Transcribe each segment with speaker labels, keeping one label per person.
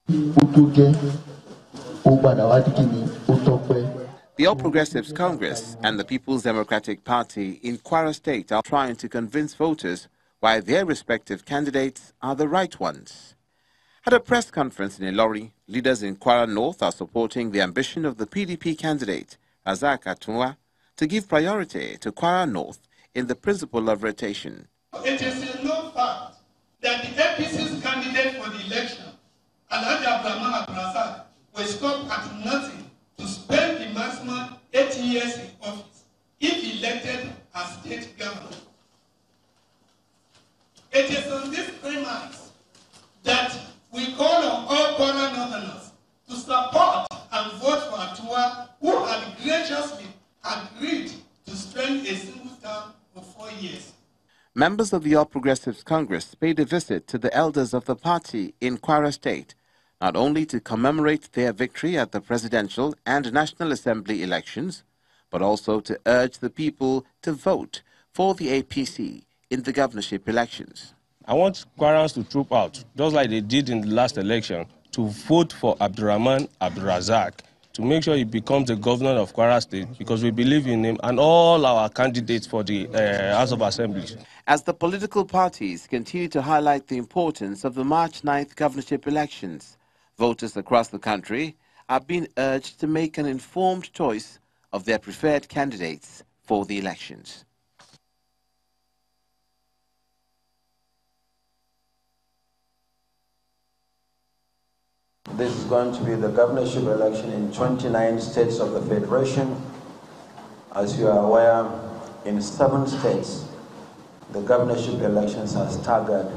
Speaker 1: The All Progressives Congress and the People's Democratic Party in Kwara State are trying to convince voters why their respective candidates are the right ones. At a press conference in Ilori, leaders in Kwara North are supporting the ambition of the PDP candidate, Pt.1, to give priority to Kwara North in the principle of rotation.
Speaker 2: It is a known fact that the APC's candidate for the election, Alhaji Abdulrahman Abdulrazak, will stop at nothing to spend the maximum 8 years in office if elected as state governor. It is on this premise that we call on all Kwara Northerners to support and vote for Atua, who had graciously agreed to spend a single term for 4 years.
Speaker 1: Members of the All Progressives Congress paid a visit to the elders of the party in Kwara State, not only to commemorate their victory at the presidential and National Assembly elections, but also to urge the people to vote for the APC in the governorship elections.
Speaker 3: I want Kwarans to troop out, just like they did in the last election, to vote for Abdulrahman Abdulrazak to make sure he becomes the governor of Kwara State, because we believe in him and all our candidates for the House of Assembly.
Speaker 1: As the political parties continue to highlight the importance of the March 9th governorship elections, voters across the country are being urged to make an informed choice of their preferred candidates for the elections.
Speaker 4: This is going to be the governorship election in 29 states of the Federation. As you are aware, in 7 states, the governorship elections are staggered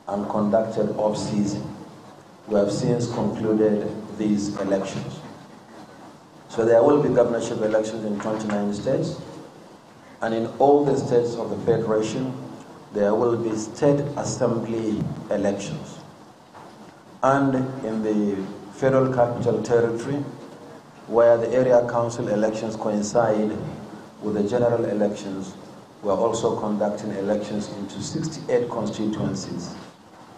Speaker 4: and conducted off-season. We have since concluded these elections. So there will be governorship elections in 29 states, and in all the states of the Federation, there will be state assembly elections. And in the Federal Capital Territory, where the area council elections coincide with the general elections, we are also conducting elections into 68 constituencies,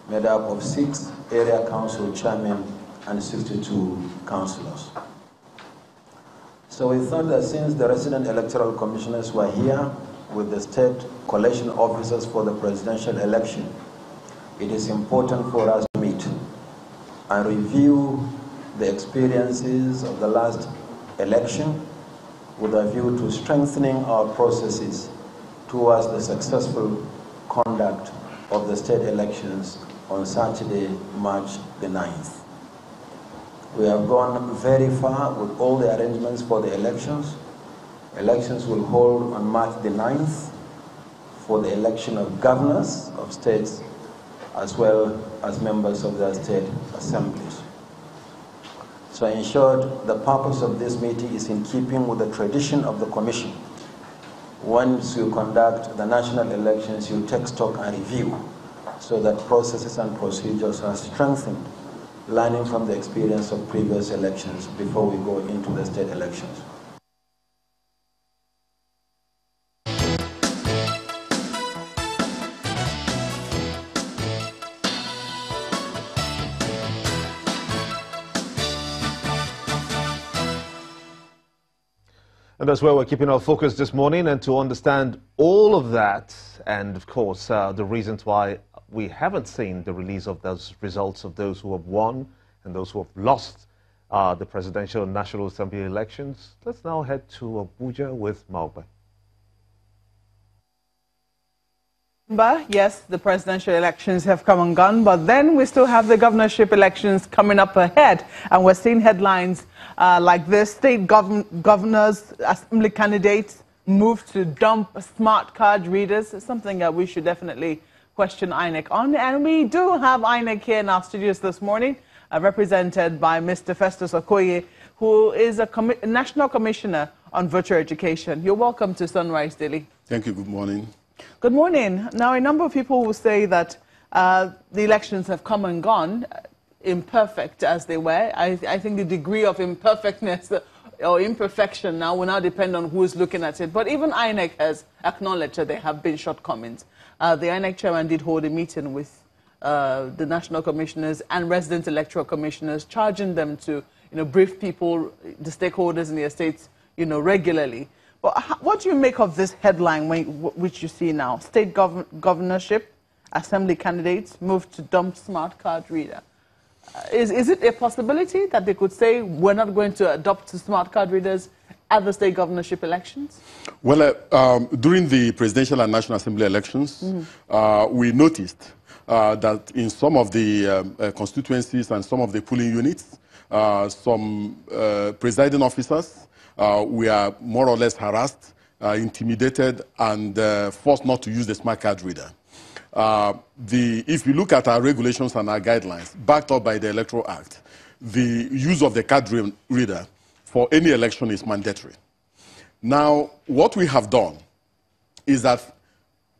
Speaker 4: made up of 6 area council chairmen and 62 councillors. So we thought that since the resident electoral commissioners were here with the state collation officers for the presidential election, it is important for us to meet and review the experiences of the last election with a view to strengthening our processes towards the successful conduct of the state elections on Saturday, March the 9th. We have gone very far with all the arrangements for the elections. Elections will hold on March the 9th for the election of governors of states as well as members of their state assemblies. So in short, the purpose of this meeting is in keeping with the tradition of the Commission. Once you conduct the national elections, you take stock and review so that processes and procedures are strengthened, learning from the experience of previous elections before we go into the state elections.
Speaker 5: And that's where we're keeping our focus this morning, and to understand all of that and, of course, the reasons why we haven't seen the release of those results of those who have won and those who have lost the presidential and National Assembly elections. Let's now head to Abuja with Maugbe.
Speaker 6: Yes, the presidential elections have come and gone, but then we still have the governorship elections coming up ahead. And we're seeing headlines like this: state governors, assembly candidates move to dump smart card readers. It's something that we should definitely question INEC on. And we do have INEC here in our studios this morning, represented by Mr. Festus Okoye, who is a National Commissioner on Voter Education. You're welcome to Sunrise Daily.
Speaker 7: Thank you. Good morning.
Speaker 6: Good morning. Now, a number of people will say that the elections have come and gone, imperfect as they were. I think the degree of imperfectness or imperfection now will now depend on who is looking at it. But even INEC has acknowledged that there have been shortcomings. The INEC chairman did hold a meeting with the national commissioners and resident electoral commissioners, charging them to, brief people, the stakeholders in the estates, regularly. But what do you make of this headline, which you see now? State governorship, assembly candidates move to dump smart card reader. Is it a possibility that they could say we're not going to adopt smart card readers at the state governorship elections?
Speaker 7: Well, during the presidential and national assembly elections, we noticed that in some of the constituencies and some of the polling units, some presiding officers were more or less harassed, intimidated, and forced not to use the smart card reader. If you look at our regulations and our guidelines, backed up by the Electoral Act, the use of the card reader for any election is mandatory. Now, what we have done is that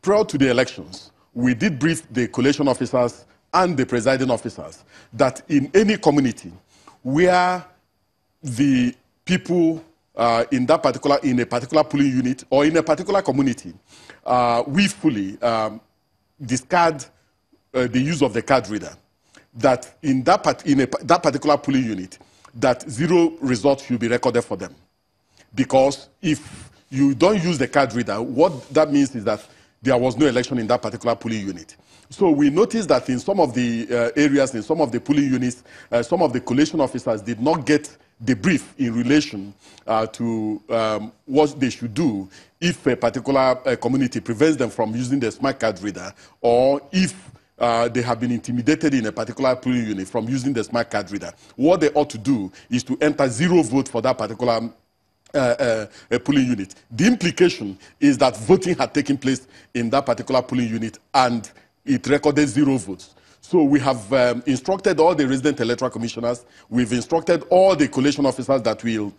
Speaker 7: prior to the elections, we did brief the collation officers and the presiding officers that in any community where the people in a particular polling unit or in a particular community willfully discard the use of the card reader, that in that particular polling unit, that 0 results should be recorded for them. Because if you don't use the card reader, what that means is that there was no election in that particular polling unit. So we noticed that in some of the areas, in some of the polling units, some of the collation officers did not get the brief in relation to what they should do if a particular community prevents them from using the smart card reader, or if they have been intimidated in a particular polling unit from using the smart card reader. What they ought to do is to enter 0 vote for that particular polling unit. The implication is that voting had taken place in that particular polling unit and it recorded 0 votes. So we have instructed all the resident electoral commissioners, we've instructed all the collation officers that will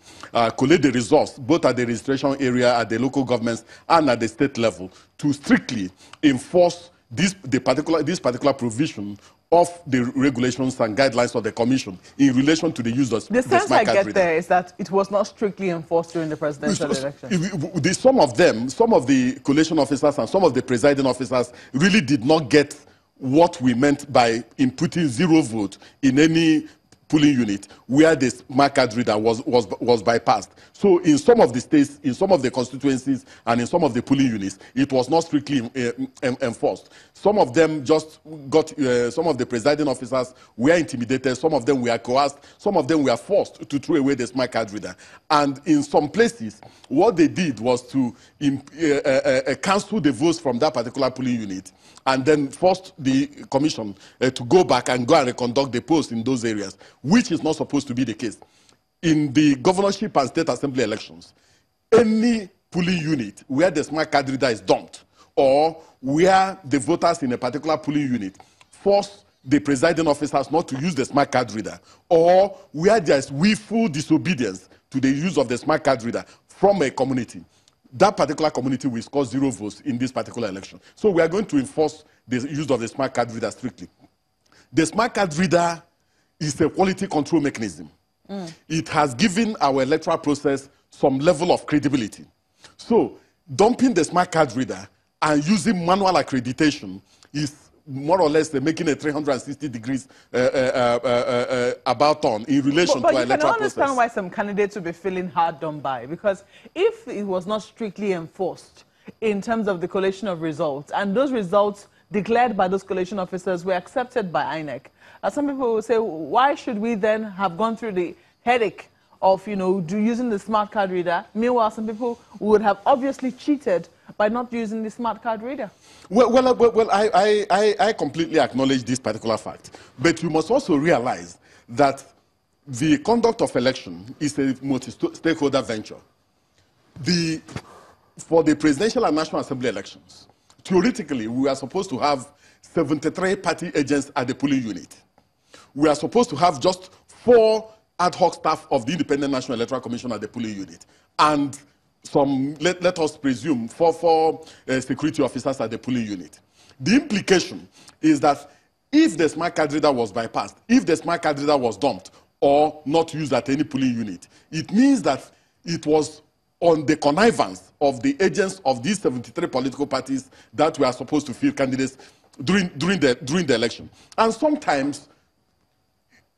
Speaker 7: collate the results, both at the registration area, at the local governments, and at the state level, to strictly enforce this particular provision of the regulations and guidelines of the commission in relation to the use of the
Speaker 6: sense
Speaker 7: smart card
Speaker 6: I get
Speaker 7: reader.
Speaker 6: there is that it was not strictly enforced during the presidential election.
Speaker 7: Some of the collation officers and some of the presiding officers really did not get what we meant by inputting 0 vote in any polling unit where the smart card reader was bypassed. So in some of the states, in some of the constituencies, and in some of the polling units, it was not strictly enforced. Some of them just got, some of the presiding officers were intimidated, some of them were coerced, some of them were forced to throw away the smart card reader. And in some places, what they did was to cancel the votes from that particular polling unit and then forced the commission to go back and reconduct the polls in those areas, which is not supposed to be the case. In the governorship and state assembly elections, any polling unit where the smart card reader is dumped, or where the voters in a particular polling unit force the presiding officers not to use the smart card reader, or where there is willful disobedience to the use of the smart card reader from a community, that particular community will score 0 votes in this particular election. So we are going to enforce the use of the smart card reader strictly. The smart card reader is a quality control mechanism. It has given our electoral process some level of credibility. So dumping the smart card reader and using manual accreditation is more or less making a 360 degrees about turn in relation to our electoral process. But you can
Speaker 6: understand why some candidates will be feeling hard done by, because if it was not strictly enforced in terms of the collation of results, and those results declared by those collation officers were accepted by INEC, some people will say, why should we then have gone through the headache of, using the smart card reader? Meanwhile, some people would have obviously cheated by not using the smart card reader.
Speaker 7: Well, I completely acknowledge this particular fact. But you must also realize that the conduct of election is a multi-stakeholder venture. For the presidential and national assembly elections, theoretically, we are supposed to have 73 party agents at the polling unit. We are supposed to have just 4 ad hoc staff of the Independent National Electoral Commission at the polling unit, and some, let us presume, 4 security officers at the polling unit. The implication is that if the smart card reader was bypassed, if the smart card reader was dumped or not used at any polling unit, it means that it was on the connivance of the agents of these 73 political parties that were supposed to field candidates during the election. And sometimes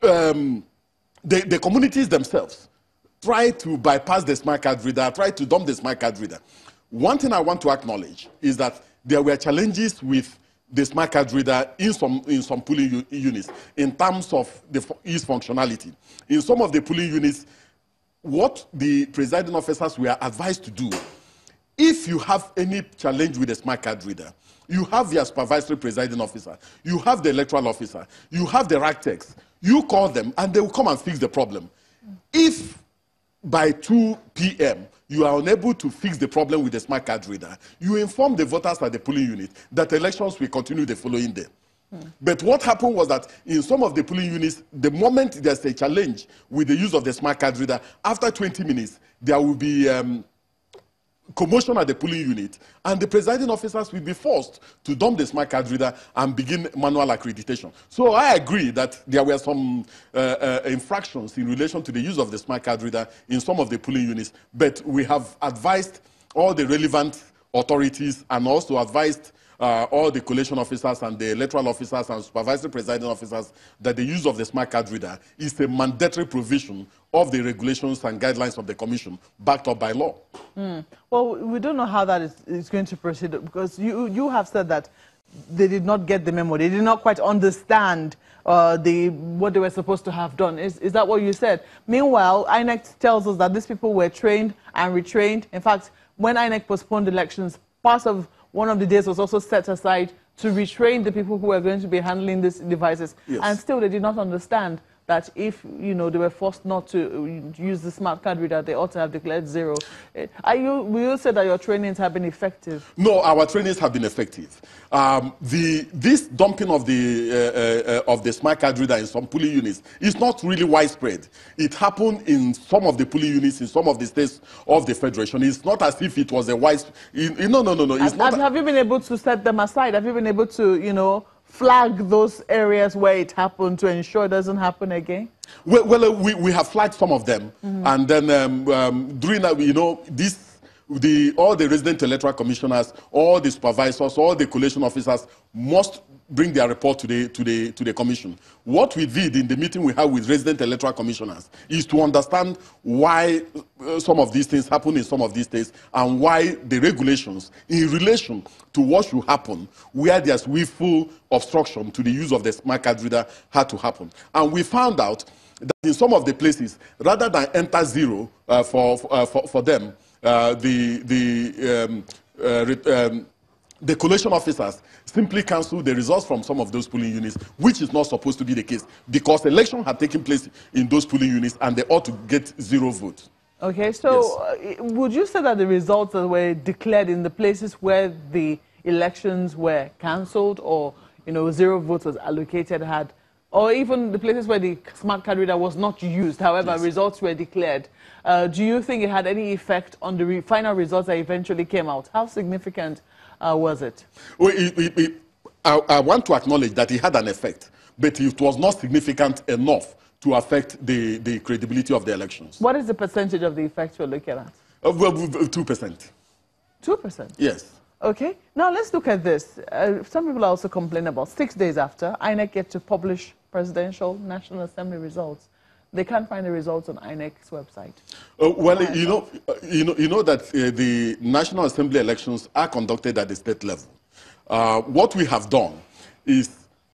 Speaker 7: the communities themselves try to bypass the smart card reader, try to dump the smart card reader. One thing I want to acknowledge is that there were challenges with the smart card reader in some polling units in terms of its functionality. In some of the polling units, what the presiding officers were advised to do, if you have any challenge with the smart card reader, you have your supervisory presiding officer, you have the electoral officer, you have the RACTEX, you call them and they will come and fix the problem. If by 2 p.m. you are unable to fix the problem with the smart card reader, you inform the voters at the polling unit that elections will continue the following day. But what happened was that in some of the polling units, the moment there's a challenge with the use of the smart card reader, after 20 minutes, there will be commotion at the polling unit, and the presiding officers will be forced to dump the smart card reader and begin manual accreditation. So I agree that there were some infractions in relation to the use of the smart card reader in some of the polling units, but we have advised all the relevant authorities and also advised all the collation officers and the electoral officers and supervisory presiding officers that the use of the smart card reader is a mandatory provision of the regulations and guidelines of the Commission, backed up by law.
Speaker 6: Well, we don't know how that is going to proceed, because you have said that they did not get the memo. They did not quite understand what they were supposed to have done. Is that what you said? Meanwhile, INEC tells us that these people were trained and retrained. In fact, when INEC postponed elections, one of the days was also set aside to retrain the people who were going to be handling these devices. Yes. And still, they did not understand that if, they were forced not to use the smart card reader, they ought to have declared zero. Will you say that your trainings have been effective? No, our trainings have been effective.
Speaker 7: This dumping of the smart card reader in some polling units is not really widespread. It happened in some of the polling units in some of the states of the Federation. It's not as if it was a widespread... No.
Speaker 6: Have you been able to set them aside? Have you been able to, flag those areas where it happened to ensure it doesn't happen again?
Speaker 7: Well, we have flagged some of them. And then during that, all the resident electoral commissioners, all the supervisors, all the collation officers must bring their report to the commission. What we did in the meeting we had with resident electoral commissioners is to understand why some of these things happen in some of these states and why the regulations in relation to what should happen where there's willful obstruction to the use of the smart card reader had to happen. And we found out that in some of the places, rather than enter zero for them, the collation officers simply cancelled the results from some of those polling units, which is not supposed to be the case, because election had taken place in those polling units and they ought to get 0 votes.
Speaker 6: Okay, so yes. Would you say that the results that were declared in the places where the elections were cancelled or 0 votes was allocated or even the places where the smart card reader was not used, however, yes, results were declared, do you think it had any effect on the final results that eventually came out? How significant was it?
Speaker 7: Well, I want to acknowledge that it had an effect, but it was not significant enough to affect the credibility of the elections.
Speaker 6: What is the percentage of the effect you're looking at?
Speaker 7: Well, 2%.
Speaker 6: 2%?
Speaker 7: Yes.
Speaker 6: Okay. Now let's look at this. Some people are also complaining about 6 days after INEC get to publish presidential National Assembly results. They can't find the results on INEC's website.
Speaker 7: Well, you know that the National Assembly elections are conducted at the state level. What we have done is